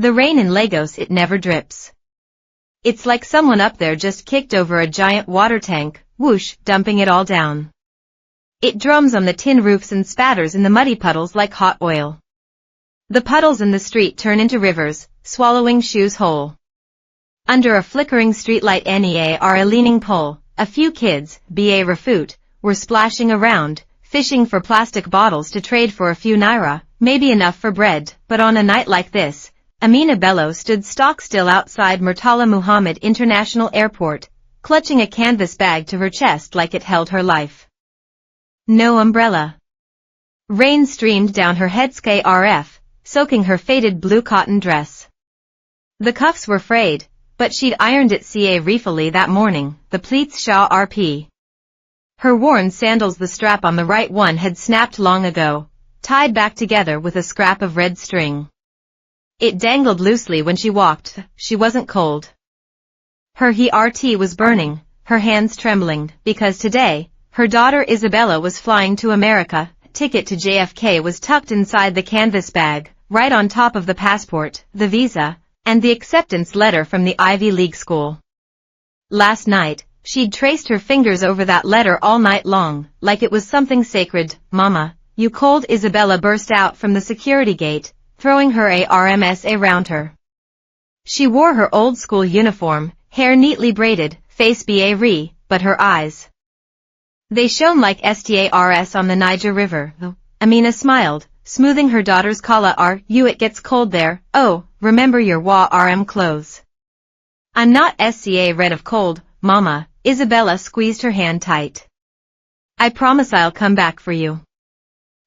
The rain in Lagos, it never drips. It's like someone up there just kicked over a giant water tank, whoosh, dumping it all down. It drums on the tin roofs and spatters in the muddy puddles like hot oil. The puddles in the street turn into rivers, swallowing shoes whole. Under a flickering streetlight near a leaning pole, a few kids, ba refute, were splashing around, fishing for plastic bottles to trade for a few naira, maybe enough for bread. But on a night like this, Amina Bello stood stock still outside Murtala Muhammad International Airport, clutching a canvas bag to her chest like it held her life. No umbrella. Rain streamed down her head skrf, soaking her faded blue cotton dress. The cuffs were frayed, but she'd ironed it carefully that morning, the pleats Shah RP. Her worn sandals, the strap on the right one had snapped long ago, tied back together with a scrap of red string. It dangled loosely when she walked. She wasn't cold. Her heart was burning, her hands trembling, because today, her daughter Isabella was flying to America. Ticket to JFK was tucked inside the canvas bag, right on top of the passport, the visa, and the acceptance letter from the Ivy League school. Last night, she'd traced her fingers over that letter all night long, like it was something sacred. Mama, you cold? Isabella burst out from the security gate, throwing her arms around her. She wore her old school uniform, hair neatly braided, face bare, but her eyes, they shone like stars on the Niger River. Amina smiled, smoothing her daughter's collar. It gets cold there. Oh, remember your rm clothes. I'm not red of cold, Mama. Isabella squeezed her hand tight. I promise I'll come back for you.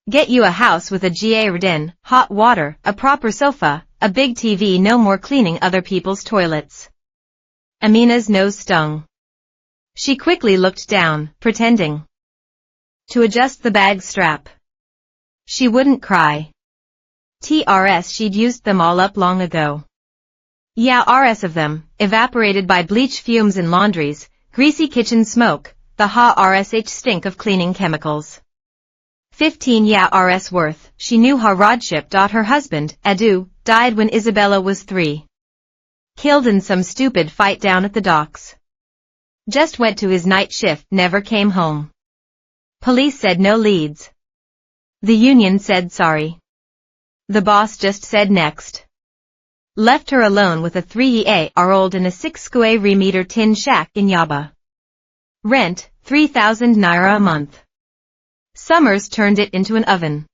Get you a house with a garden, hot water, a proper sofa, a big TV, no more cleaning other people's toilets. Amina's nose stung. She quickly looked down, pretending to adjust the bag strap. She wouldn't cry. She'd used them all up long ago. Yeah, of them, evaporated by bleach fumes in laundries, greasy kitchen smoke, the stink of cleaning chemicals. 15 worth. She knew how Rodship. Her husband, Adu, died when Isabella was 3. Killed in some stupid fight down at the docks. Just went to his night shift, never came home. Police said no leads. The union said sorry. The boss just said next. Left her alone with a 3-year-old in a 6 square meter tin shack in Yaba. Rent, 3,000 naira a month. Summers turned it into an oven.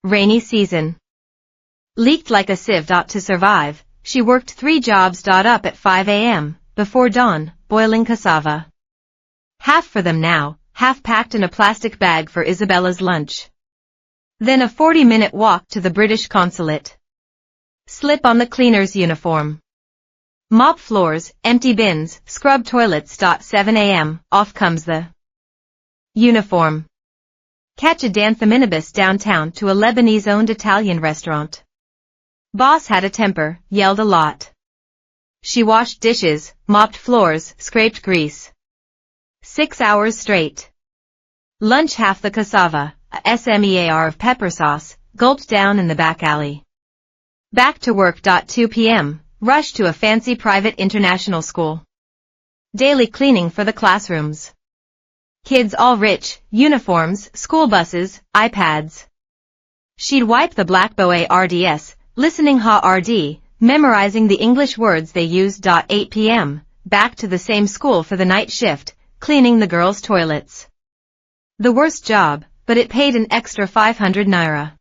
Rainy season. Leaked like a sieve. To survive, she worked 3 jobs. Up at 5 a.m., before dawn, boiling cassava. Half for them now, half packed in a plastic bag for Isabella's lunch. Then a 40-minute walk to the British consulate. Slip on the cleaner's uniform. Mop floors, empty bins, scrub toilets. 7 a.m., off comes the uniform. Catch a dance minibus downtown to a Lebanese-owned Italian restaurant. Boss had a temper, yelled a lot. She washed dishes, mopped floors, scraped grease. 6 hours straight. Lunch half the cassava, a smear of pepper sauce, gulped down in the back alley. Back to work. 2 p.m., rush to a fancy private international school. Daily cleaning for the classrooms. Kids all rich, uniforms, school buses, iPads. She'd wipe the black boards, listening hard, memorizing the English words they used. 8 p.m., back to the same school for the night shift, cleaning the girls' toilets. The worst job, but it paid an extra 500 naira.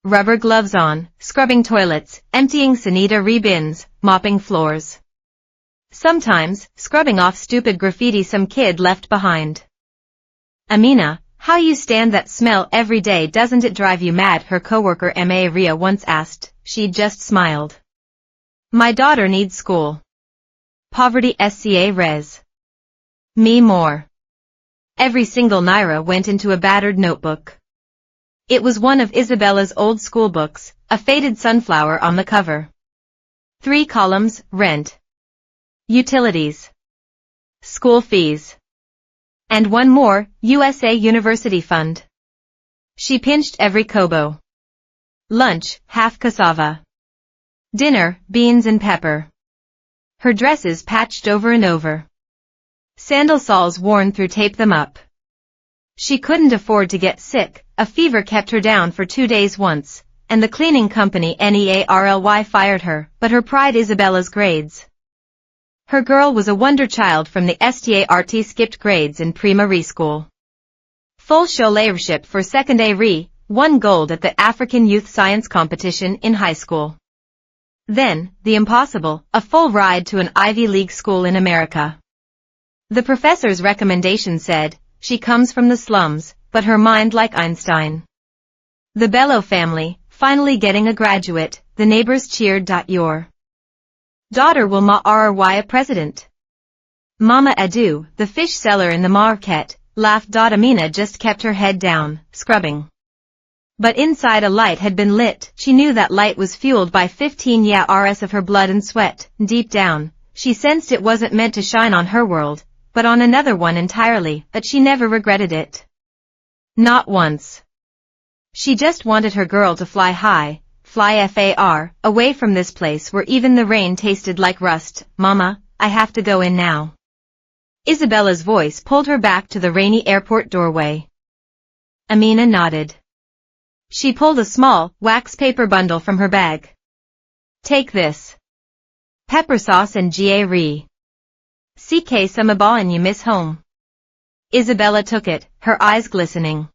Rubber gloves on, scrubbing toilets, emptying sanitary bins, mopping floors. Sometimes, scrubbing off stupid graffiti some kid left behind. Amina, how you stand that smell every day? Doesn't it drive you mad? Her coworker Maria once asked. She'd just smiled. My daughter needs school. Poverty SCA res. Me more. Every single naira went into a battered notebook. It was one of Isabella's old school books, a faded sunflower on the cover. 3 columns, rent, utilities, school fees, and one more, USA University Fund. She pinched every kobo. Lunch, half cassava. Dinner, beans and pepper. Her dresses patched over and over. Sandal soles worn through, tape them up. She couldn't afford to get sick, a fever kept her down for 2 days once, and the cleaning company NEARLY fired her, but her pride Isabella's grades. Her girl was a wonder child from the START, skipped grades in primary school. Full scholarship for secondary, won gold at the African Youth Science Competition in high school. Then, the impossible, a full ride to an Ivy League school in America. The professor's recommendation said, she comes from the slums, but her mind like Einstein. The Bello family, finally getting a graduate, the neighbors cheered. Your daughter will marry a president. Mama Adu, the fish seller in the market, laughed. Amina just kept her head down, scrubbing. But inside a light had been lit. She knew that light was fueled by 15 years of her blood and sweat. Deep down, she sensed it wasn't meant to shine on her world, but on another one entirely, but she never regretted it. Not once. She just wanted her girl to fly high, fly far, away from this place where even the rain tasted like rust. Mama, I have to go in now. Isabella's voice pulled her back to the rainy airport doorway. Amina nodded. She pulled a small, wax paper bundle from her bag. Take this. Pepper sauce and gare. CK Samaba and you miss home. Isabella took it, her eyes glistening.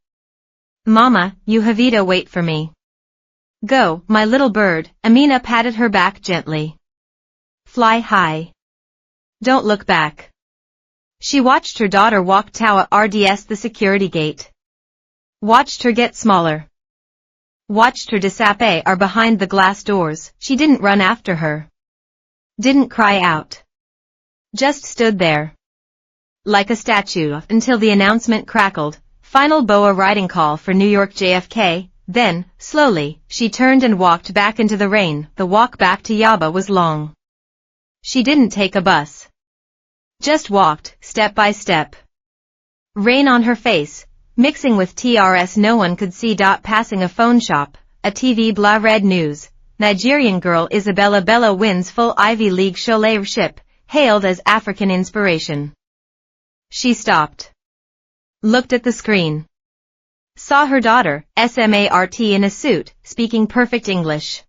Mama, you have to wait for me. Go, my little bird, Amina patted her back gently. Fly high. Don't look back. She watched her daughter walk towards the security gate. Watched her get smaller. Watched her disappear behind the glass doors. She didn't run after her. Didn't cry out. Just stood there. Like a statue until the announcement crackled, final BOA riding call for New York JFK, then, slowly, she turned and walked back into the rain. The walk back to Yaba was long. She didn't take a bus. Just walked, step by step. Rain on her face, mixing with TRS no one could see. Passing a phone shop, a TV blah read news, Nigerian girl Isabella Bello wins full Ivy League scholarship, hailed as African inspiration. She stopped. Looked at the screen. Saw her daughter, SMART in a suit, speaking perfect English.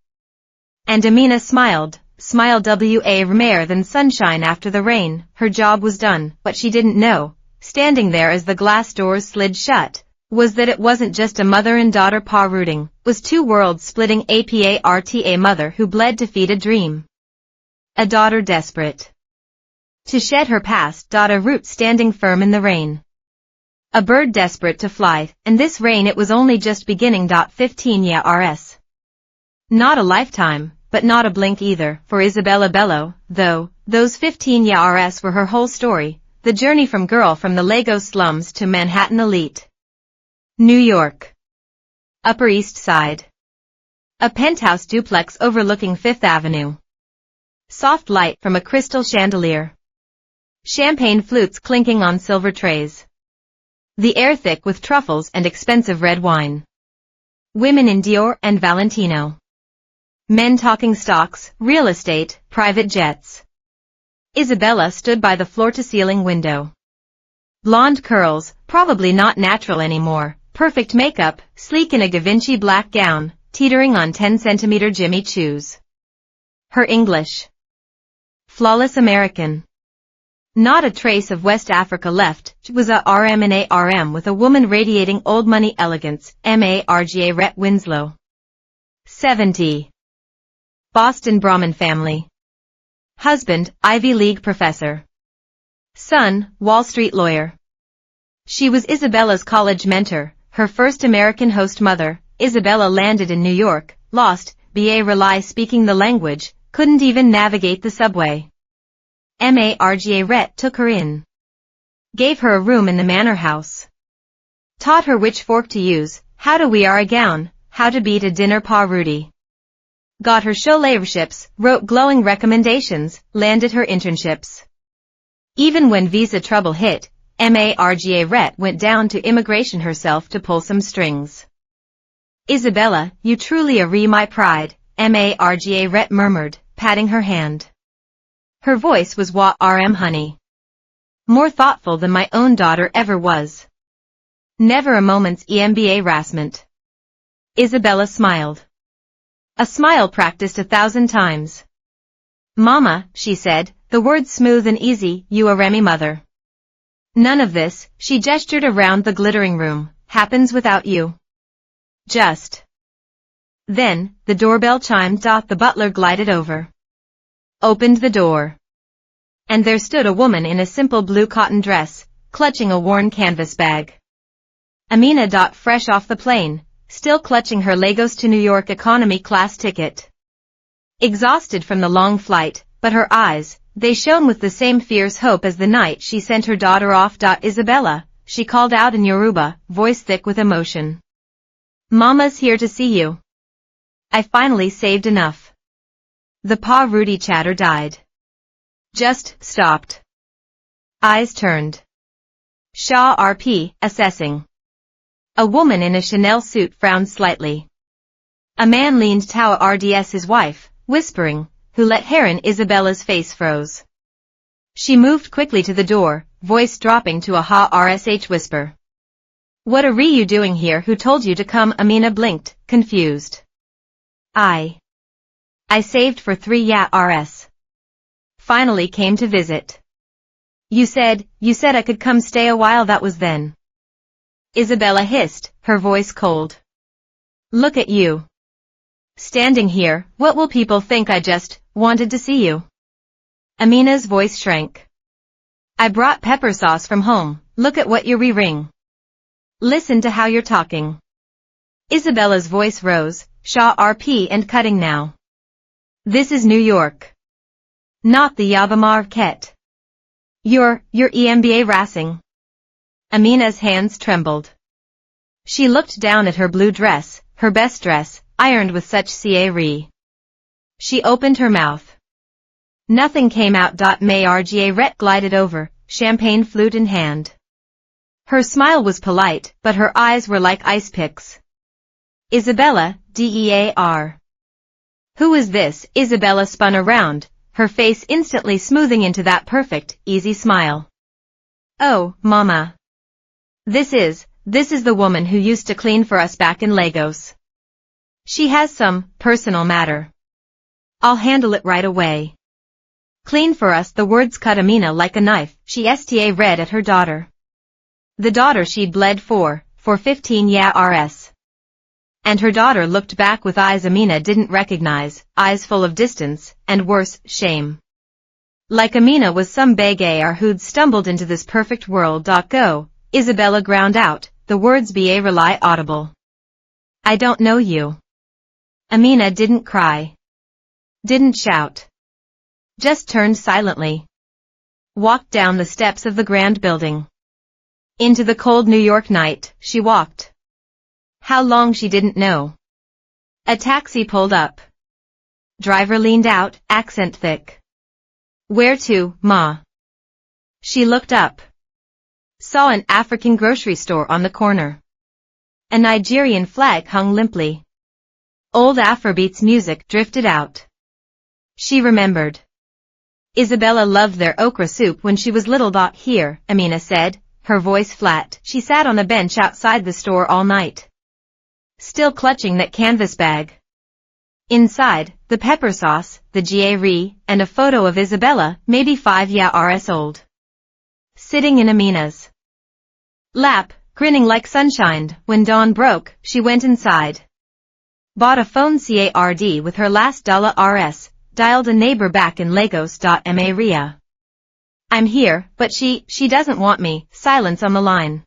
And Amina smiled rarer than sunshine after the rain. Her job was done, but she didn't know, standing there as the glass doors slid shut, was that it wasn't just a mother and daughter rooting, was two worlds splitting. A mother who bled to feed a dream. A daughter desperate to shed her past. A root standing firm in the rain. A bird desperate to fly, and this rain it was only just beginning. 15 years. Not a lifetime, but not a blink either, for Isabella Bello, though, those 15 years were her whole story, the journey from girl from the Lagos slums to Manhattan elite. New York. Upper East Side. A penthouse duplex overlooking Fifth Avenue. Soft light from a crystal chandelier. Champagne flutes clinking on silver trays. The air thick with truffles and expensive red wine. Women in Dior and Valentino. Men talking stocks, real estate, private jets. Isabella stood by the floor-to-ceiling window. Blonde curls, probably not natural anymore, perfect makeup, sleek in a Givenchy black gown, teetering on 10-centimeter Jimmy Choos. Her English. Flawless American. Not a trace of West Africa left. She was a RM and a RM with a woman radiating old money elegance. Marga Rhett Winslow. 70. Boston Brahmin family. Husband, Ivy League professor. Son, Wall Street lawyer. She was Isabella's college mentor, her first American host mother. Isabella landed in New York, lost, Rely speaking the language, couldn't even navigate the subway. Marga Rhett took her in. Gave her a room in the manor house. Taught her which fork to use, how to wear a gown, how to beat a dinner party. Got her scholarships, wrote glowing recommendations, landed her internships. Even when visa trouble hit, Marga Rhett went down to immigration herself to pull some strings. Isabella, you truly are my pride, Margaret murmured, patting her hand. Her voice was honey. More thoughtful than my own daughter ever was. Never a moment's embarrassment. Isabella smiled. A smile practiced 1,000 times. Mama, she said, the words smooth and easy, you are Remy mother. None of this, she gestured around the glittering room, happens without you. Just. Then, the doorbell chimed. The butler glided over. Opened the door. And there stood a woman in a simple blue cotton dress, clutching a worn canvas bag. Amina. Fresh off the plane, still clutching her Lagos to New York economy class ticket. Exhausted from the long flight, but her eyes, they shone with the same fierce hope as the night she sent her daughter off. Isabella, she called out in Yoruba, voice thick with emotion. Mama's here to see you. I finally saved enough. The Pa Rudy chatter died. Just stopped. Eyes turned. Shaw RP, assessing. A woman in a Chanel suit frowned slightly. A man leaned Tawa RDS his wife, whispering, who let Heron. Isabella's face froze. She moved quickly to the door, voice dropping to a ha-rsh whisper. What are you doing here? Who told you to come? Amina blinked, confused. I saved for 3 rs. Finally came to visit. You said I could come stay a while. That was then. Isabella hissed, her voice cold. Look at you. Standing here, what will people think? I just wanted to see you. Amina's voice shrank. I brought pepper sauce from home, look at what you're wearing. Listen to how you're talking. Isabella's voice rose, Shaw RP and cutting now. This is New York. Not the Yaba Marquette. You're embarrassing. Amina's hands trembled. She looked down at her blue dress, her best dress, ironed with such care. She opened her mouth. Nothing came out. Margaret glided over, champagne flute in hand. Her smile was polite, but her eyes were like ice picks. Isabella, DEAR. Who is this? Isabella spun around, her face instantly smoothing into that perfect, easy smile. Oh, Mama. This is the woman who used to clean for us back in Lagos. She has some personal matter. I'll handle it right away. Clean for us. The words cut Amina like a knife. She read at her daughter. The daughter she'd bled for 15 rs. And her daughter looked back with eyes Amina didn't recognize, eyes full of distance, and worse, shame. Like Amina was some begar who'd stumbled into this perfect world. Go, Isabella ground out, the words barely audible. I don't know you. Amina didn't cry. Didn't shout. Just turned silently. Walked down the steps of the grand building. Into the cold New York night, she walked. How long she didn't know. A taxi pulled up. Driver leaned out, accent thick. Where to, Ma? She looked up. Saw an African grocery store on the corner. A Nigerian flag hung limply. Old Afrobeats music drifted out. She remembered. Isabella loved their okra soup when she was little. Here, Amina said, her voice flat. She sat on a bench outside the store all night. Still clutching that canvas bag. Inside, the pepper sauce, the GA and a photo of Isabella, maybe 5 rs old. Sitting in Amina's lap, grinning like sunshine. When dawn broke, she went inside. Bought a phone card with her last $rs, dialed a neighbor back in Lagos. Maria. I'm here, but she doesn't want me. Silence on the line.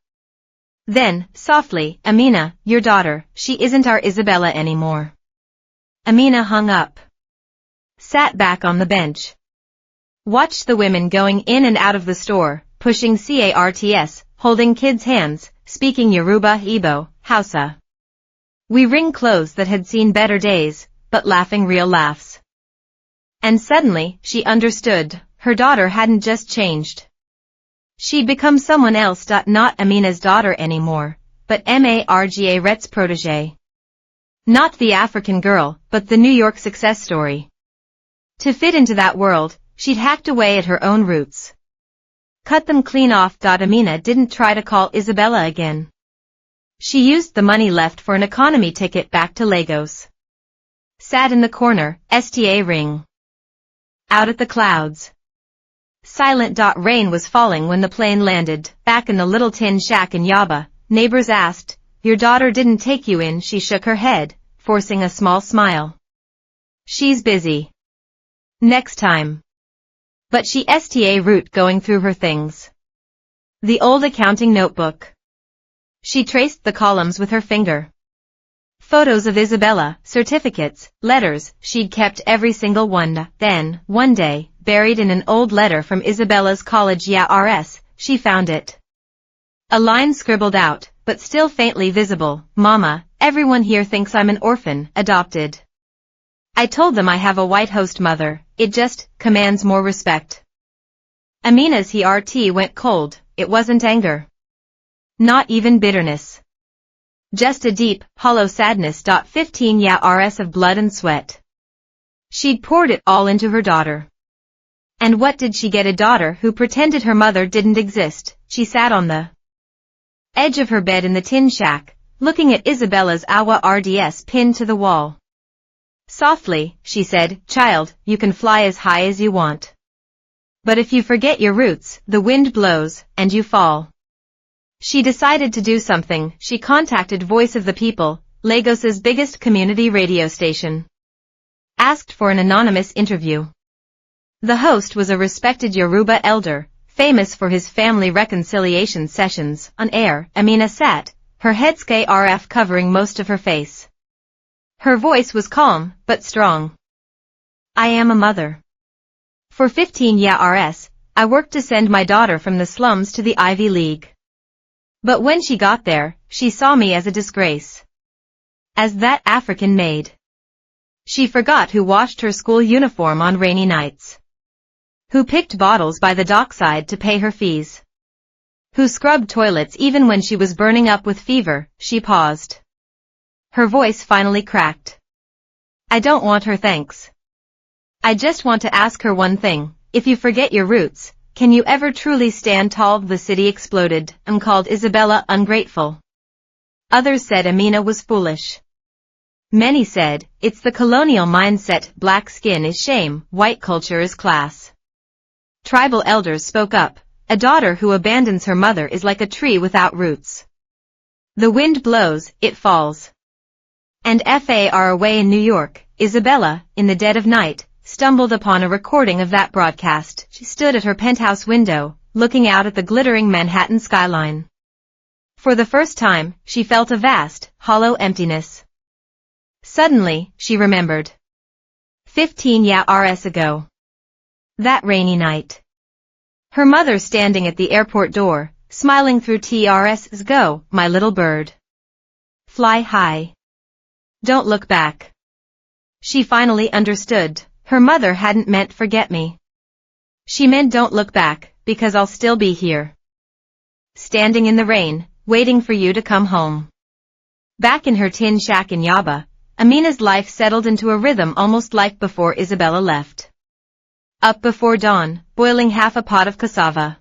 Then, softly, Amina, your daughter, she isn't our Isabella anymore. Amina hung up. Sat back on the bench. Watched the women going in and out of the store, pushing carts, holding kids' hands, speaking Yoruba, Igbo, Hausa. We ring clothes that had seen better days, but laughing real laughs. And suddenly, she understood, her daughter hadn't just changed. She'd become someone else. Not Amina's daughter anymore, but Margaret's protégé. Not the African girl, but the New York success story. To fit into that world, she'd hacked away at her own roots. Cut them clean off. Amina didn't try to call Isabella again. She used the money left for an economy ticket back to Lagos. Sat in the corner, sta ring. Out at the clouds. Silent. Rain was falling when the plane landed. Back in the little tin shack in Yaba, neighbors asked, "Your daughter didn't take you in?" She shook her head, forcing a small smile. "She's busy. Next time." But she sta root going through her things. The old accounting notebook. She traced the columns with her finger. Photos of Isabella, certificates, letters, she'd kept every single one. Then, one day, buried in an old letter from Isabella's college Rs, she found it. A line scribbled out, but still faintly visible. "Mama, everyone here thinks I'm an orphan, adopted. I told them I have a white host mother, it just commands more respect." Amina's heart went cold. It wasn't anger. Not even bitterness. Just a deep, hollow sadness. 15 years of blood and sweat. She'd poured it all into her daughter. And what did she get? A daughter who pretended her mother didn't exist. She sat on the edge of her bed in the tin shack, looking at Isabella's RDS pinned to the wall. Softly, she said, "Child, you can fly as high as you want. But if you forget your roots, the wind blows, and you fall." She decided to do something. She contacted Voice of the People, Lagos's biggest community radio station. Asked for an anonymous interview. The host was a respected Yoruba elder, famous for his family reconciliation sessions. On air, Amina sat, her headscarf covering most of her face. Her voice was calm, but strong. "I am a mother. For 15 years, I worked to send my daughter from the slums to the Ivy League. But when she got there, she saw me as a disgrace. As that African maid. She forgot who washed her school uniform on rainy nights. Who picked bottles by the dockside to pay her fees. Who scrubbed toilets even when she was burning up with fever." She paused. Her voice finally cracked. "I don't want her thanks. I just want to ask her one thing. If you forget your roots, can you ever truly stand tall?" The city exploded and called Isabella ungrateful. Others said Amina was foolish. Many said, "It's the colonial mindset. Black skin is shame, white culture is class." Tribal elders spoke up. "A daughter who abandons her mother is like a tree without roots. The wind blows, it falls." And far away in New York, Isabella, in the dead of night, stumbled upon a recording of that broadcast. She stood at her penthouse window, looking out at the glittering Manhattan skyline. For the first time, she felt a vast, hollow emptiness. Suddenly, she remembered. 15 years ago. That rainy night. Her mother standing at the airport door, smiling through tears. "Go, my little bird. Fly high. Don't look back." She finally understood. Her mother hadn't meant "forget me." She meant "don't look back, because I'll still be here. Standing in the rain, waiting for you to come home." Back in her tin shack in Yaba, Amina's life settled into a rhythm almost like before Isabella left. Up before dawn, boiling half a pot of cassava.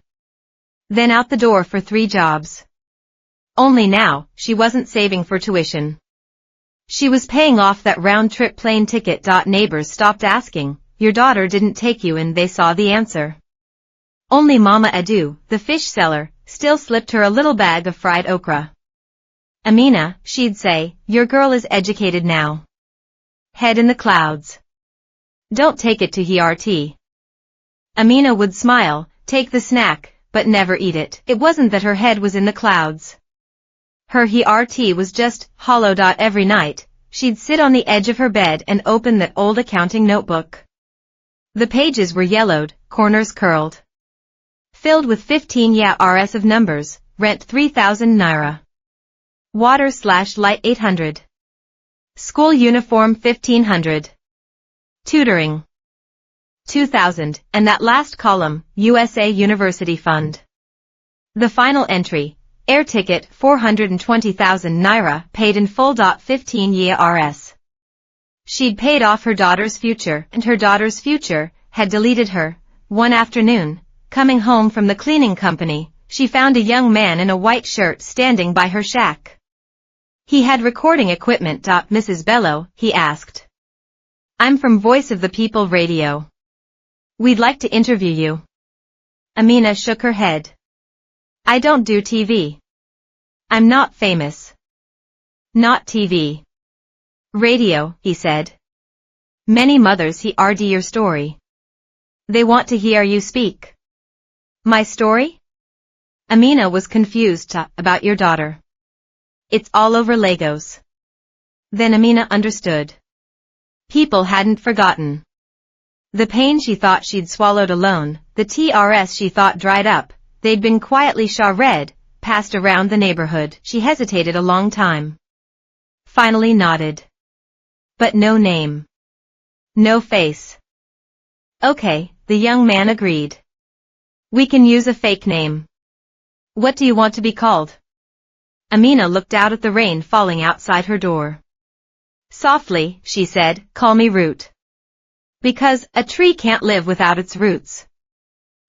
Then out the door for 3 jobs. Only now, she wasn't saving for tuition. She was paying off that round-trip plane ticket. Neighbors stopped asking, "Your daughter didn't take you," and they saw the answer. Only Mama Adu, the fish seller, still slipped her a little bag of fried okra. "Amina," she'd say, "your girl is educated now. Head in the clouds. Don't take it to Heart." Amina would smile, take the snack, but never eat it. It wasn't that her head was in the clouds. Her Heart was just hollow. Every night, she'd sit on the edge of her bed and open that old accounting notebook. The pages were yellowed, corners curled. Filled with 15 years of numbers. Rent 3,000 naira. Water/light 800. School uniform 1,500. Tutoring 2,000, and that last column, USA University Fund. The final entry, Air ticket 420,000 naira paid in full. 15 years. She'd paid off her daughter's future, and her daughter's future had deleted her. One afternoon, coming home from the cleaning company, she found a young man in a white shirt standing by her shack. He had recording equipment. Mrs. Bello, he asked. I'm from Voice of the People Radio. We'd like to interview you. Amina shook her head. I don't do TV. I'm not famous. Not TV. Radio, he said. Many mothers hear your story. They want to hear you speak. My story? Amina was confused about your daughter. It's all over Lagos. Then Amina understood. People hadn't forgotten. The pain she thought she'd swallowed alone, the tears she thought dried up, they'd been quietly read, passed around the neighborhood. She hesitated a long time. Finally nodded. But no name. No face. Okay, the young man agreed. We can use a fake name. What do you want to be called? Amina looked out at the rain falling outside her door. Softly, she said, call me Root. Because a tree can't live without its roots.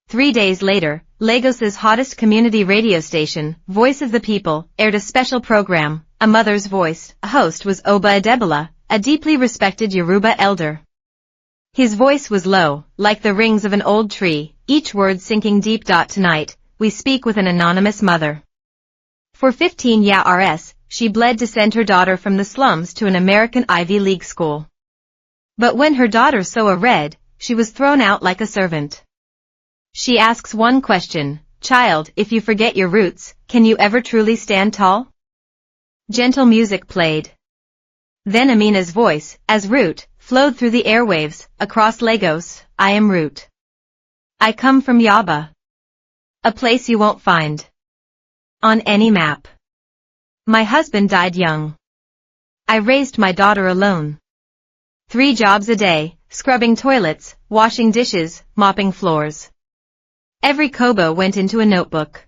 3 days later, Lagos's hottest community radio station, Voice of the People, aired a special program, A Mother's Voice. A host was Oba Adebola, a deeply respected Yoruba elder. His voice was low, like the rings of an old tree, each word sinking deep. Tonight, we speak with an anonymous mother. For 15 years, she bled to send her daughter from the slums to an American Ivy League school. But when her daughter saw a red, she was thrown out like a servant. She asks one question, child, if you forget your roots, can you ever truly stand tall? Gentle music played. Then Amina's voice, as Root, flowed through the airwaves, across Lagos. I am Root. I come from Yaba. A place you won't find on any map. My husband died young. I raised my daughter alone. 3 jobs a day, scrubbing toilets, washing dishes, mopping floors. Every kobo went into a notebook.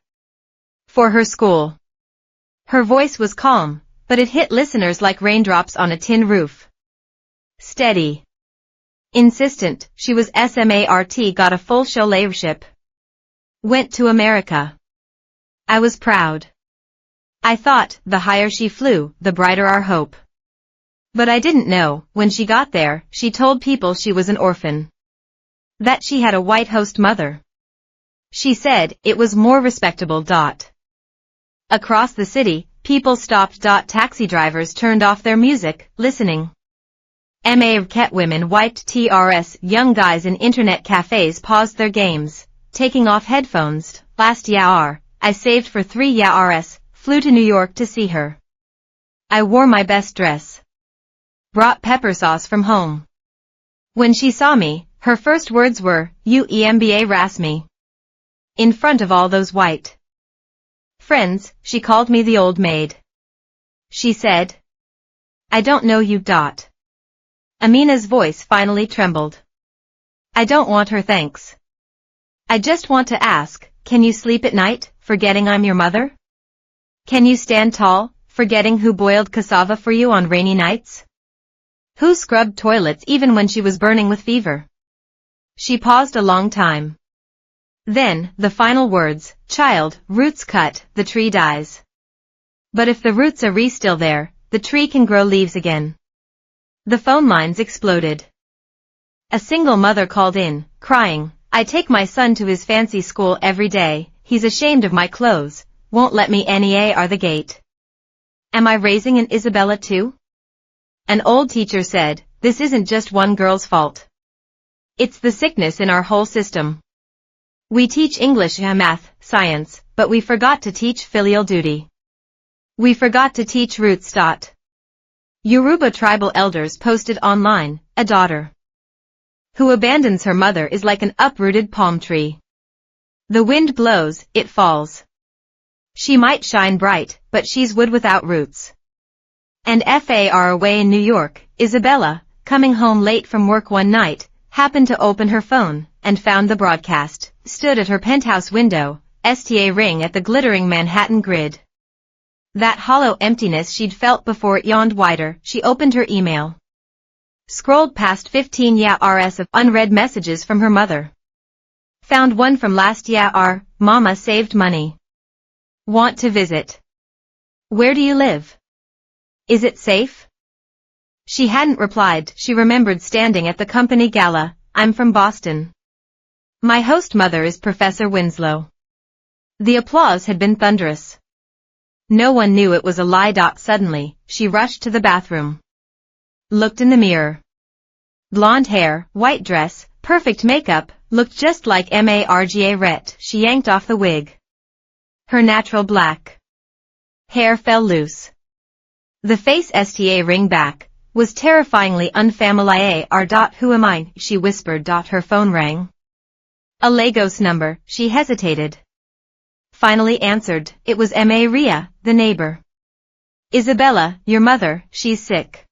For her school. Her voice was calm, but it hit listeners like raindrops on a tin roof. Steady. Insistent, she was smart. Got a full scholarship. Went to America. I was proud. I thought, the higher she flew, the brighter our hope. But I didn't know, when she got there, she told people she was an orphan. That she had a white host mother. She said, it was more respectable. Across the city, people stopped. Taxi drivers turned off their music, listening. Market women wiped tears. Young guys in internet cafes paused their games, taking off headphones. Last year, I saved for 3 years, flew to New York to see her. I wore my best dress. Brought pepper sauce from home. When she saw me, her first words were, you embarrass me. In front of all those white friends, she called me the old maid. She said, I don't know you. Amina's voice finally trembled. I don't want her thanks. I just want to ask, can you sleep at night, forgetting I'm your mother? Can you stand tall, forgetting who boiled cassava for you on rainy nights? Who scrubbed toilets even when she was burning with fever? She paused a long time. Then, the final words, child, roots cut, the tree dies. But if the roots are still there, the tree can grow leaves again. The phone lines exploded. A single mother called in, crying, I take my son to his fancy school every day, he's ashamed of my clothes, won't let me near the gate. Am I raising an Isabella too? An old teacher said, this isn't just one girl's fault. It's the sickness in our whole system. We teach English, math, science, but we forgot to teach filial duty. We forgot to teach roots. Yoruba tribal elders posted online, a daughter who abandons her mother is like an uprooted palm tree. The wind blows, it falls. She might shine bright, but she's wood without roots. And far away in New York, Isabella, coming home late from work one night, happened to open her phone, and found the broadcast, stood at her penthouse window, sta ring at the glittering Manhattan grid. That hollow emptiness she'd felt before it yawned wider. She opened her email. Scrolled past 15 years of unread messages from her mother. Found one from last year. Mama saved money. Want to visit. Where do you live? Is it safe? She hadn't replied. She remembered standing at the company gala. I'm from Boston. My host mother is Professor Winslow. The applause had been thunderous. No one knew it was a lie. Suddenly, she rushed to the bathroom. Looked in the mirror. Blonde hair, white dress, perfect makeup, looked just like Margaret. She yanked off the wig. Her natural black hair fell loose. The face sta ring back was terrifyingly unfamiliar. Who am I? She whispered. Her phone rang. A Lagos number. She hesitated. Finally answered. It was Maria, the neighbor. Isabella, your mother, she's sick.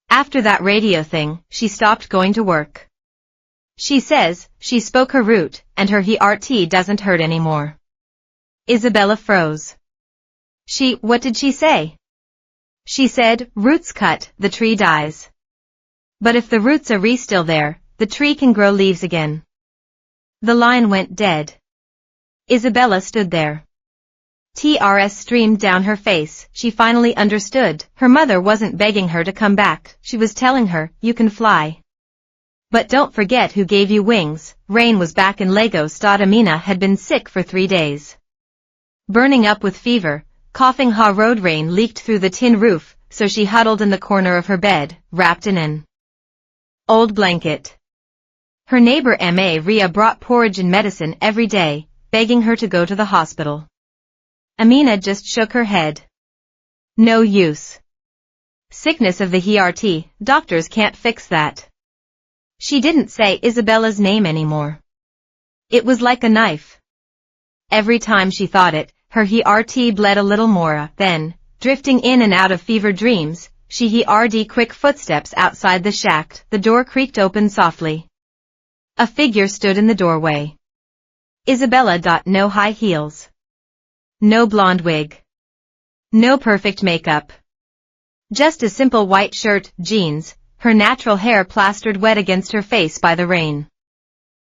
After that radio thing, she stopped going to work. She says, she spoke her root, and her heart doesn't hurt anymore. Isabella froze. What did she say? She said, roots cut, the tree dies. But if the roots are still there, the tree can grow leaves again. The line went dead. Isabella stood there. Tears streamed down her face. She finally understood. Her mother wasn't begging her to come back. She was telling her, you can fly. But don't forget who gave you wings. Rain was back in Lagos. Amina had been sick for 3 days. Burning up with fever, coughing. Road rain leaked through the tin roof, so she huddled in the corner of her bed, wrapped in an old blanket. Her neighbor Maria brought porridge and medicine every day, begging her to go to the hospital. Amina just shook her head. No use. Sickness of the heart, doctors can't fix that. She didn't say Isabella's name anymore. It was like a knife. Every time she thought it, her heart bled a little more. Then, drifting in and out of fever dreams, she heard quick footsteps outside the shack. The door creaked open softly. A figure stood in the doorway. Isabella. No high heels. No blonde wig. No perfect makeup. Just a simple white shirt, jeans, her natural hair plastered wet against her face by the rain.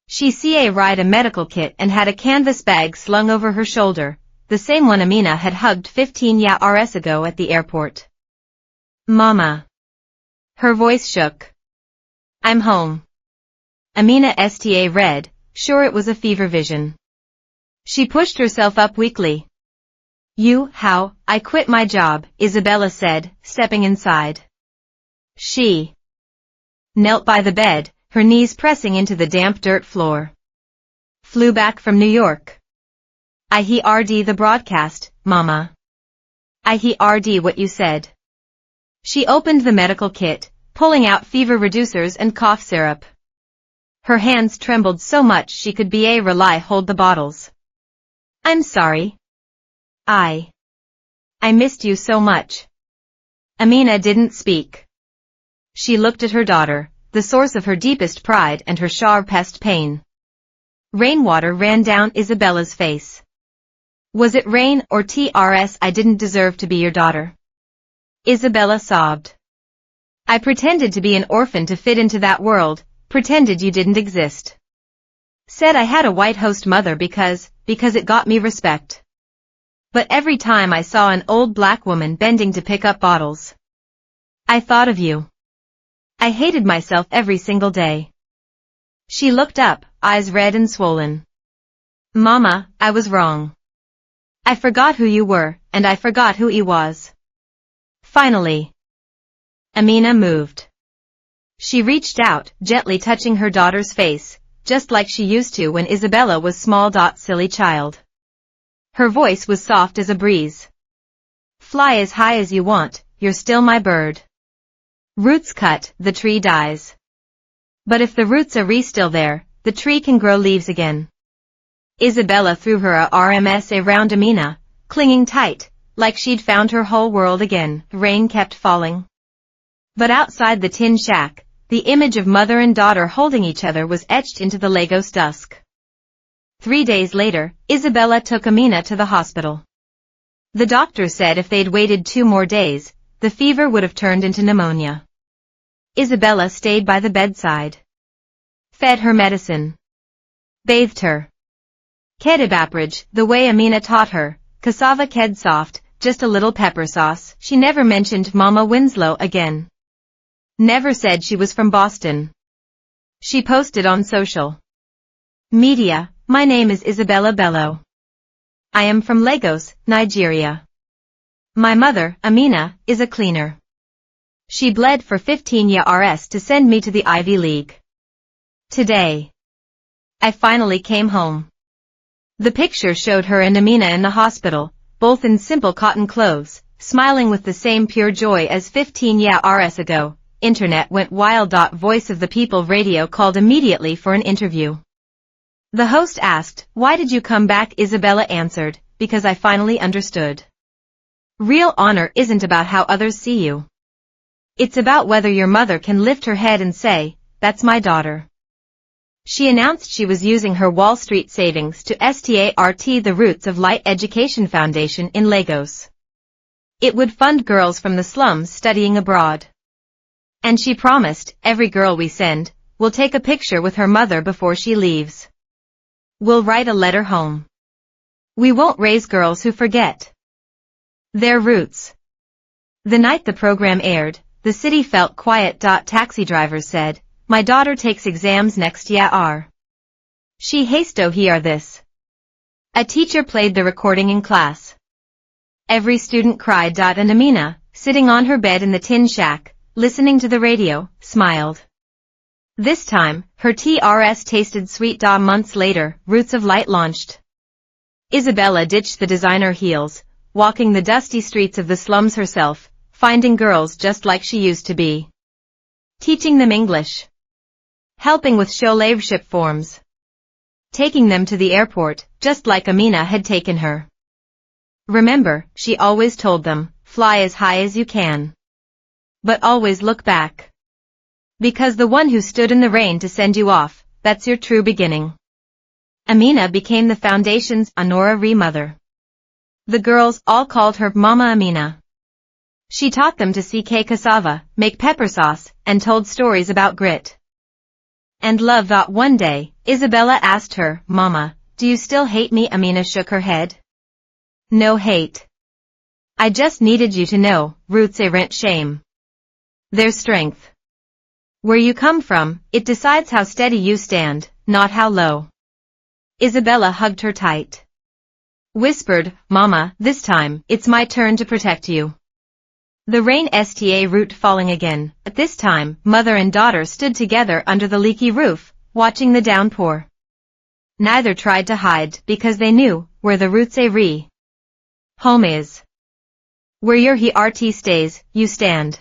She carried a medical kit and had a canvas bag slung over her shoulder, the same one Amina had hugged 15 years ago at the airport. Mama. Her voice shook. I'm home. Amina sta read, sure it was a fever vision. She pushed herself up weakly. How? I quit my job, Isabella said, stepping inside. She knelt by the bed, her knees pressing into the damp dirt floor. Flew back from New York. I heard the broadcast, Mama. I heard what you said. She opened the medical kit, pulling out fever reducers and cough syrup. Her hands trembled so much she could barely hold the bottles. I'm sorry. I missed you so much. Amina didn't speak. She looked at her daughter, the source of her deepest pride and her sharpest pain. Rainwater ran down Isabella's face. Was it rain or tears? I didn't deserve to be your daughter. Isabella sobbed. I pretended to be an orphan to fit into that world, pretended you didn't exist. Said I had a white host mother because it got me respect. But every time I saw an old black woman bending to pick up bottles, I thought of you. I hated myself every single day. She looked up, eyes red and swollen. Mama, I was wrong. I forgot who you were, and I forgot who he was. Finally, Amina moved. She reached out, gently touching her daughter's face, just like she used to when Isabella was small. Silly child. Her voice was soft as a breeze. Fly as high as you want, you're still my bird. Roots cut, the tree dies. But if the roots are still there, the tree can grow leaves again. Isabella threw her arms around Amina, clinging tight, like she'd found her whole world again. Rain kept falling. But outside the tin shack, the image of mother and daughter holding each other was etched into the Lagos dusk. 3 days later, Isabella took Amina to the hospital. The doctor said if they'd waited 2 more days, the fever would have turned into pneumonia. Isabella stayed by the bedside. Fed her medicine. Bathed her. Kedabaprage, the way Amina taught her, cassava ked soft, just a little pepper sauce. She never mentioned Mama Winslow again. Never said she was from Boston. She posted on social media, "My name is Isabella Bello. I am from Lagos, Nigeria. My mother, Amina, is a cleaner. She bled for 15 years to send me to the Ivy League. Today, I finally came home." The picture showed her and Amina in the hospital, both in simple cotton clothes, smiling with the same pure joy as 15 years ago. Internet went wild. Voice of the People radio called immediately for an interview. The host asked, "Why did you come back?" Isabella answered, "Because I finally understood. Real honor isn't about how others see you. It's about whether your mother can lift her head and say, 'That's my daughter.'" She announced she was using her Wall Street savings to start the Roots of Light Education Foundation in Lagos. It would fund girls from the slums studying abroad. And she promised, "Every girl we send, will take a picture with her mother before she leaves. We'll write a letter home. We won't raise girls who forget their roots." The night the program aired, the city felt quiet. Taxi drivers said, "My daughter takes exams next year. She has to hear this." A teacher played the recording in class. Every student cried. And Amina, sitting on her bed in the tin shack, listening to the radio, smiled. This time, her TRS tasted sweet. Months later, Roots of Light launched. Isabella ditched the designer heels, walking the dusty streets of the slums herself, finding girls just like she used to be. Teaching them English. Helping with scholarship forms. Taking them to the airport, just like Amina had taken her. Remember, she always told them, "Fly as high as you can. But always look back. Because the one who stood in the rain to send you off, that's your true beginning." Amina became the foundation's honorary mother. The girls all called her Mama Amina. She taught them to CK cassava, make pepper sauce, and told stories about grit and love. One day, Isabella asked her, "Mama, do you still hate me?" Amina shook her head. "No hate. I just needed you to know, roots aren't shame. They're strength. Where you come from, it decides how steady you stand, not how low." Isabella hugged her tight. Whispered, "Mama, this time, it's my turn to protect you." The rain sta root falling again. At this time, mother and daughter stood together under the leaky roof, watching the downpour. Neither tried to hide because they knew where the roots home is. Where your heart stays, you stand.